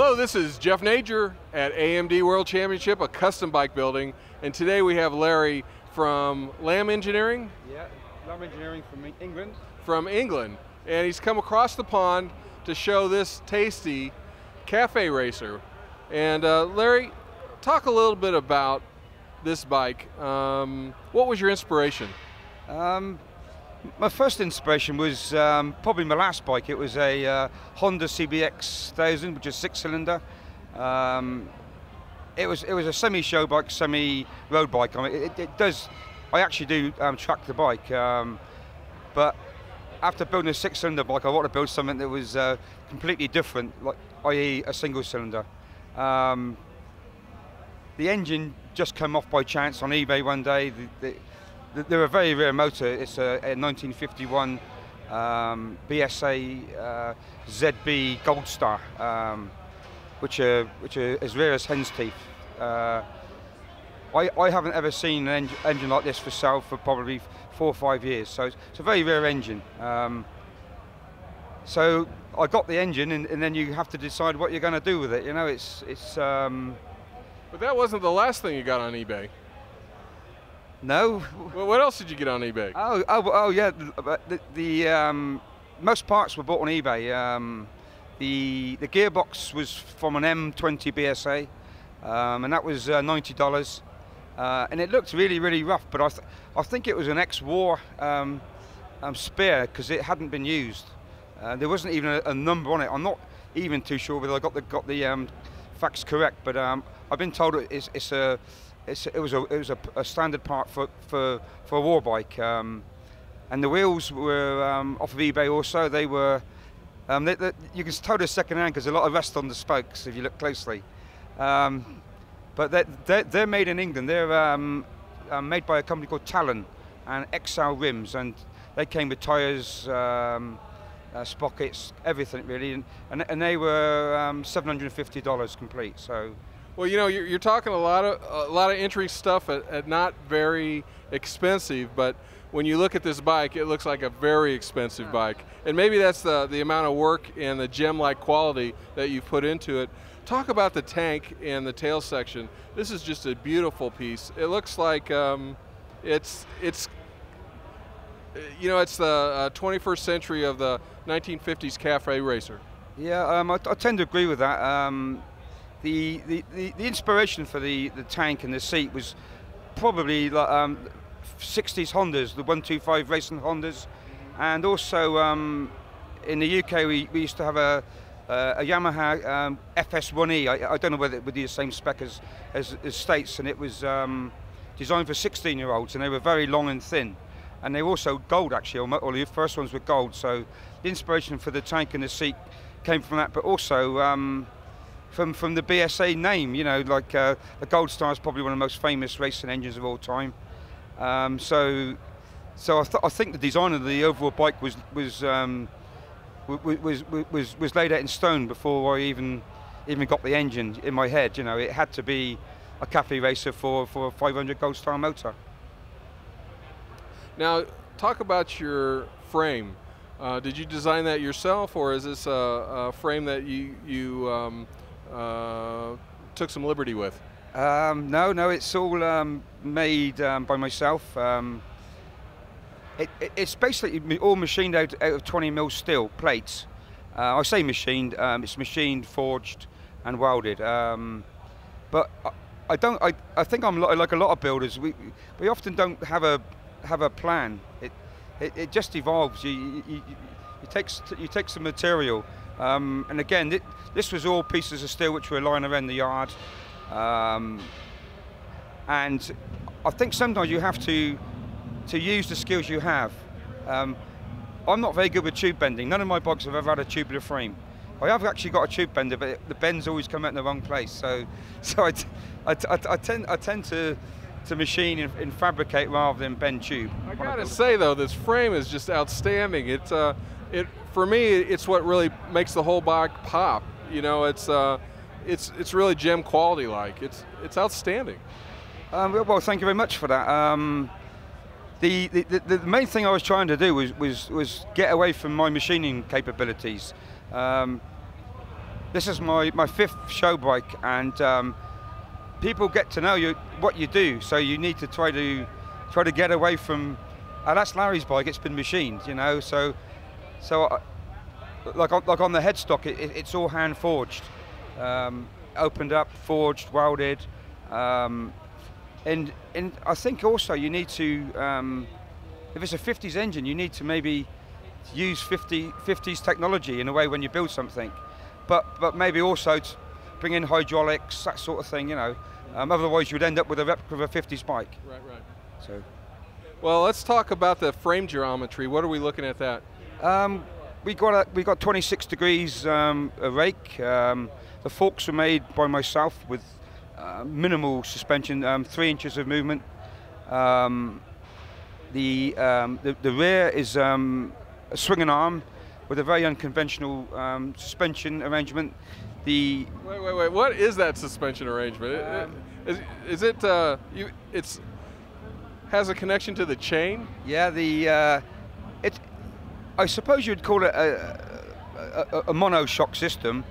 Hello, this is Jeff Nager at AMD World Championship, a custom bike building, and today we have Larry from Lamb Engineering. Yeah, Lamb Engineering from England. From England, and he's come across the pond to show this tasty cafe racer. And Larry, talk a little bit about this bike. What was your inspiration? My first inspiration was probably my last bike. It was a Honda CBX 1000, which is 6-cylinder. It was a semi-show bike, semi-road bike. I mean, I actually do track the bike, but after building a 6-cylinder bike, I want to build something that was completely different, like i.e. a single cylinder. The engine just came off by chance on eBay one day. They're a very rare motor. It's a 1951 BSA ZB Gold Star, which are as rare as hen's teeth. I haven't ever seen an engine like this for sale for probably 4 or 5 years. So it's a very rare engine. So I got the engine, and then you have to decide what you're going to do with it. You know, But that wasn't the last thing you got on eBay. No. Well, what else did you get on eBay? Oh yeah. The most parts were bought on eBay. The gearbox was from an M20 BSA, and that was $90. And it looked really, really rough. But I think it was an ex-war spare because it hadn't been used. There wasn't even a number on it. I'm not even too sure whether I got the facts correct. But I've been told it was a standard part for a war bike, and the wheels were off of eBay also. They were you can tell they're second hand because there's a lot of rust on the spokes if you look closely. But they're made in England. They're made by a company called Talon and XL rims, and they came with tyres, sprockets, everything really, and they were $750 complete. So. Well, you know, you're talking a lot of entry stuff at not very expensive, but when you look at this bike, it looks like a very expensive bike, and maybe that's the amount of work and the gem-like quality that you've put into it. Talk about the tank and the tail section. This is just a beautiful piece. It looks like it's you know, it's the 21st century of the 1950s cafe racer. Yeah, I tend to agree with that. The inspiration for the tank and the seat was probably 60s Hondas, the 125 racing Hondas, and also in the UK we used to have a Yamaha FS1E. I don't know whether it would be the same spec as States, and it was designed for 16-year-olds, and they were very long and thin, and they were also gold actually. All the first ones were gold. So the inspiration for the tank and the seat came from that, but also from the BSA name, you know, like the Gold Star is probably one of the most famous racing engines of all time. So I think the design of the overall bike was laid out in stone before I even got the engine in my head. You know, it had to be a cafe racer for a 500 Gold Star motor. Now, talk about your frame. Did you design that yourself, or is this a frame that you took some liberty with? No, it's all made by myself. It's basically all machined out of 20mm steel plates. I say machined, it's machined, forged and welded. But I think I'm like a lot of builders. We often don't have a plan. It just evolves. You take some material. And again, this was all pieces of steel which were lying around the yard. And I think sometimes you have to use the skills you have. I'm not very good with tube bending. None of my bikes have ever had a tubular frame. I have actually got a tube bender, but the bends always come out in the wrong place. So I tend to machine and fabricate rather than bend tube. I gotta say though, this frame is just outstanding. For me, it's what really makes the whole bike pop. You know, it's really gem quality like. It's outstanding. Well, thank you very much for that. The main thing I was trying to do was get away from my machining capabilities. this is my 5th show bike, and people get to know what you do. So you need to try to get away from. That's Larry's bike. It's been machined, you know. So like on the headstock, it's all hand forged, opened up, forged, welded, and I think also you need to, if it's a 50s engine, you need to maybe use 50s technology in a way when you build something, but maybe also to bring in hydraulics, that sort of thing, you know. Otherwise, you would end up with a replica of a 50s bike. Right. So. Well, let's talk about the frame geometry. What are we looking at that? We got 26 degrees a rake. The forks were made by myself with minimal suspension, 3 inches of movement. The rear is a swinging arm with a very unconventional suspension arrangement. Wait. What is that suspension arrangement? Is it? It's has a connection to the chain? Yeah. I suppose you'd call it a monoshock system,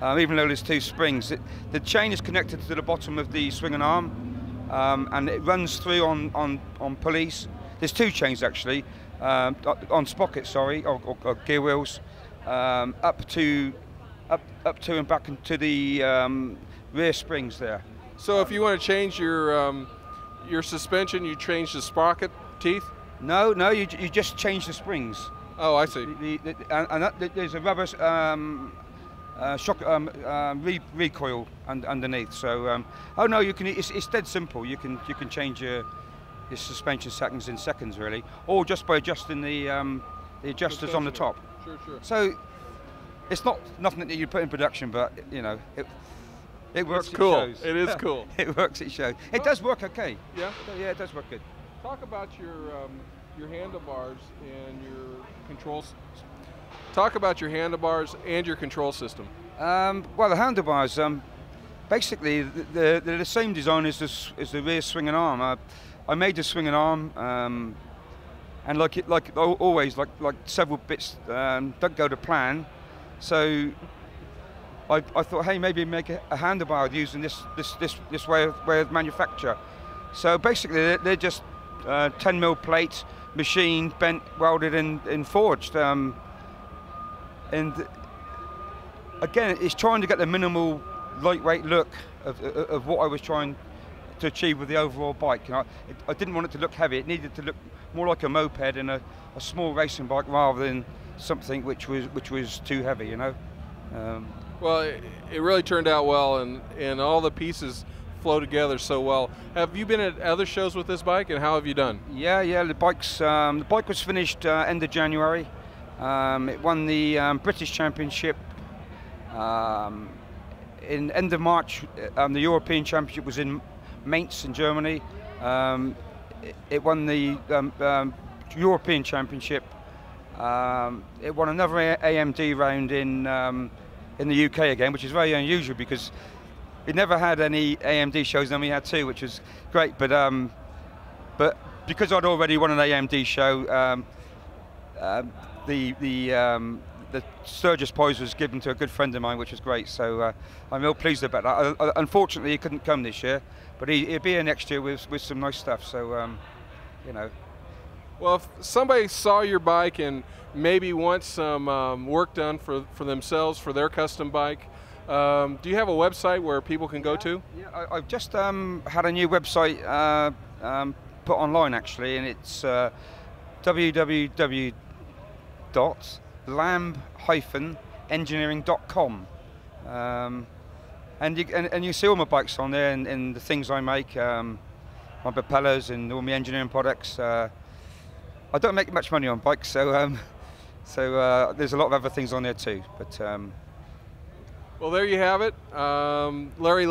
even though there's 2 springs. The chain is connected to the bottom of the swinging arm, and it runs through on pulleys. There's 2 chains actually, on sprockets, sorry, or gear wheels, up to and back into the rear springs there. So if you want to change your suspension, you change the sprocket teeth? No, you just change the springs. Oh, I see. There's a rubber shock recoil underneath. So, oh no, you can. It's dead simple. You can change your suspension settings in seconds, really, or just by adjusting the adjusters on the top. Sure. So, it's nothing that you put in production, but you know it works. It's cool. It shows. It is cool. It works. It shows. It does work okay. Yeah. Yeah, it does work good. Talk about your handlebars and your controls. Talk about your handlebars and your control system. Well, the handlebars, basically, they're the same design as the rear swinging arm. I made the swinging arm, and like always, like several bits don't go to plan. So I thought, hey, maybe make a handlebar using this way of manufacture. So basically, they're just 10mm plate, machined, bent, welded, and forged. And again, it's trying to get the minimal, lightweight look of what I was trying to achieve with the overall bike. You know, I didn't want it to look heavy. It needed to look more like a moped and a small racing bike rather than something which was too heavy. You know. Well, it really turned out well, and all the pieces flow together so well. Have you been at other shows with this bike, and how have you done? Yeah. The bike was finished end of January. It won the British Championship. In end of March, the European Championship was in Mainz in Germany. It won the European Championship. It won another AMD round in the UK again, which is very unusual because we never had any AMD shows, then we had 2, which was great. But because I'd already won an AMD show, the Sturgis Prize was given to a good friend of mine, which was great. So I'm real pleased about that. Unfortunately, he couldn't come this year, but he'll be here next year with some nice stuff. So you know. Well, if somebody saw your bike and maybe wants some work done for themselves, for their custom bike, do you have a website where people can go to? Yeah, I've just had a new website put online actually, and it's www.lamb-engineering.com. And you see all my bikes on there, and the things I make, my propellers and all my engineering products. I don't make much money on bikes, so there's a lot of other things on there too. But well, there you have it, Larry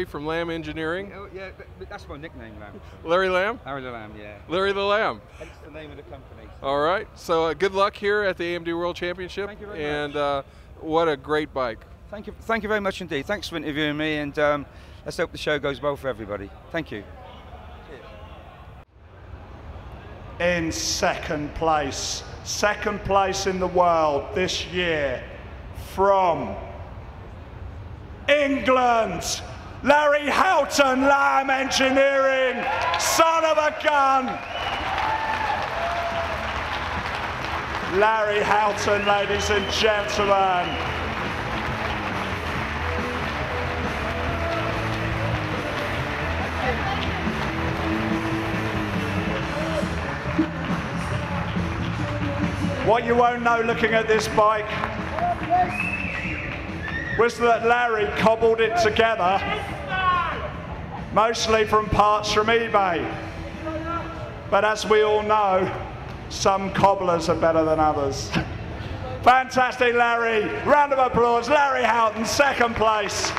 from Lamb Engineering. Oh, yeah, but that's my nickname, Lamb. Larry Lamb? Larry the Lamb, yeah. Larry the Lamb. That's the name of the company. All right, so good luck here at the AMD World Championship. Thank you very much. What a great bike. Thank you very much indeed. Thanks for interviewing me, and let's hope the show goes well for everybody. Thank you. In second place in the world this year, from England, Larry Houghton, Lamb Engineering, son of a gun. Larry Houghton, ladies and gentlemen. What you won't know looking at this bike was that Larry cobbled it together, mostly from parts from eBay. But as we all know, some cobblers are better than others. Fantastic, Larry. Round of applause. Larry Houghton, second place.